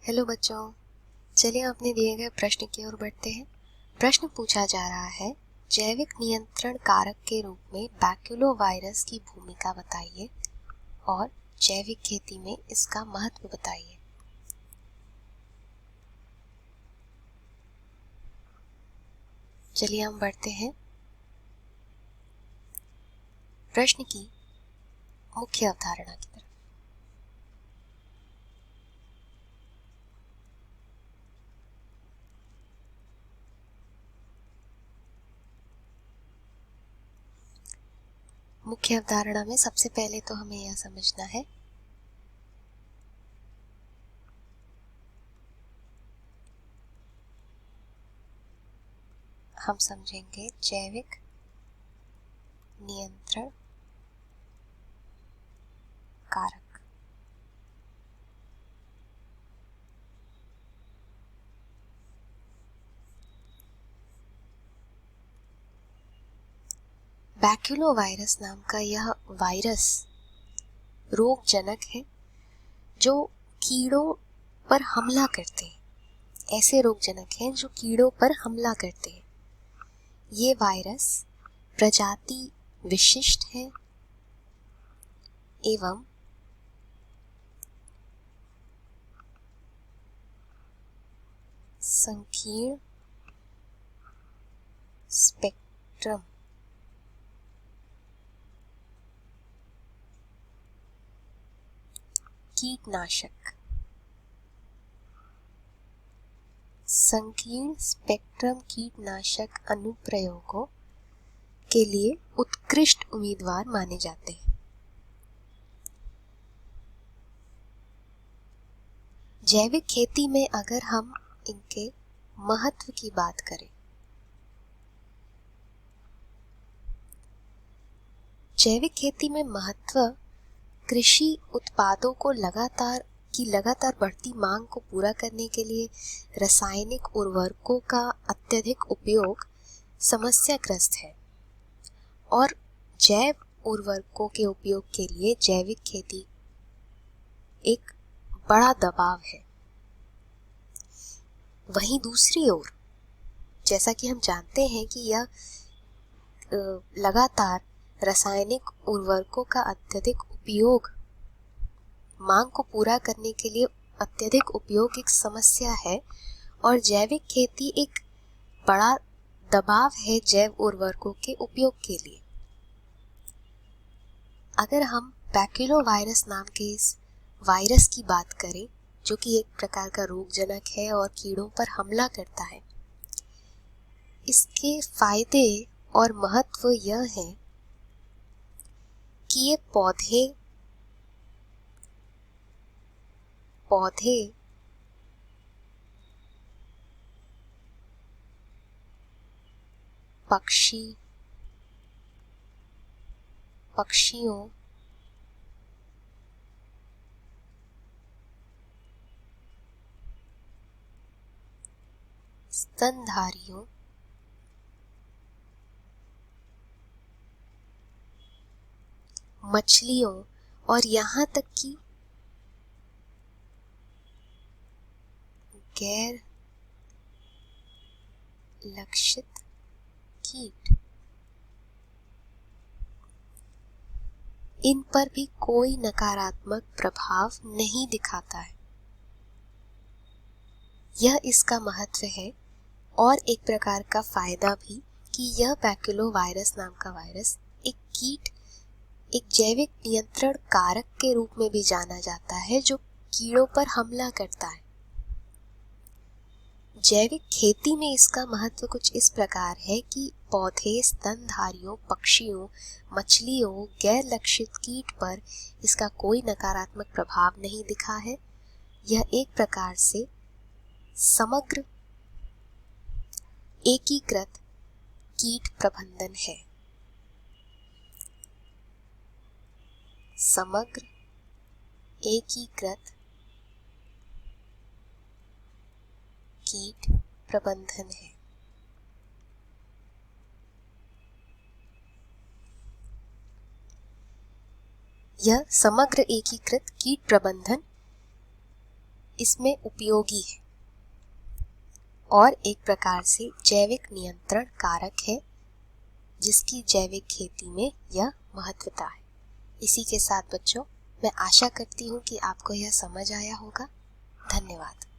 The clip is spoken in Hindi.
हेलो बच्चों, चलिए अपने दिए गए प्रश्न की ओर बढ़ते हैं। प्रश्न पूछा जा रहा है, जैविक नियंत्रण कारक के रूप में बैक्यूलोवायरस की भूमिका बताइए और जैविक खेती में इसका महत्व बताइए। चलिए हम बढ़ते हैं प्रश्न की मुख्य अवधारणा की तरफ। मुख्य अवधारणा में सबसे पहले तो हमें यह समझना है हम समझेंगे जैविक नियंत्रण कारक। बैक्यूलोवायरस नाम का यह वायरस रोगजनक है जो कीड़ों पर हमला करते हैं। ऐसे रोगजनक हैं जो कीड़ों पर हमला करते हैं। ये वायरस प्रजाति विशिष्ट है एवं संकीर्ण स्पेक्ट्रम कीटनाशक। संकीर्ण स्पेक्ट्रम कीटनाशक अनुप्रयोगों के लिए उत्कृष्ट उम्मीदवार माने जाते हैं। जैविक खेती में अगर हम इनके महत्व की बात करें, जैविक खेती में महत्व कृषि उत्पादों को लगातार बढ़ती मांग को पूरा करने के लिए रासायनिक उर्वरकों का अत्यधिक उपयोग समस्याग्रस्त है और जैव उर्वरकों के उपयोग के लिए जैविक खेती एक बड़ा दबाव है। वहीं दूसरी ओर जैसा कि हम जानते हैं कि यह लगातार रासायनिक उर्वरकों का अत्यधिक उपयोग मांग को पूरा करने के लिए अत्यधिक उपयोग एक समस्या है और जैविक खेती एक बड़ा दबाव है जैव उर्वरकों के उपयोग के लिए। अगर हम बैक्यूलोवायरस नाम के इस वायरस की बात करें जो कि एक प्रकार का रोगजनक है और कीड़ों पर हमला करता है, इसके फायदे और महत्व यह है कि ये पौधे पक्षियों स्तनधारियों मछलियों और यहाँ तक कि गैर लक्षित कीट, इन पर भी कोई नकारात्मक प्रभाव नहीं दिखाता है। यह इसका महत्व है और एक प्रकार का फायदा भी कि यह बैक्यूलोवायरस नाम का वायरस एक जैविक नियंत्रण कारक के रूप में भी जाना जाता है जो कीड़ों पर हमला करता है। जैविक खेती में इसका महत्व कुछ इस प्रकार है कि पौधे स्तनधारियों पक्षियों मछलियों गैर लक्षित कीट पर इसका कोई नकारात्मक प्रभाव नहीं दिखा है। यह एक प्रकार से समग्र एकीकृत कीट प्रबंधन है। समग्र एकीकृत कीट प्रबंधन है। यह समग्र एकीकृत कीट प्रबंधन इसमें उपयोगी है और एक प्रकार से जैविक नियंत्रण कारक है, जिसकी जैविक खेती में यह महत्वता है। इसी के साथ बच्चों, मैं आशा करती हूँ कि आपको यह समझ आया होगा। धन्यवाद।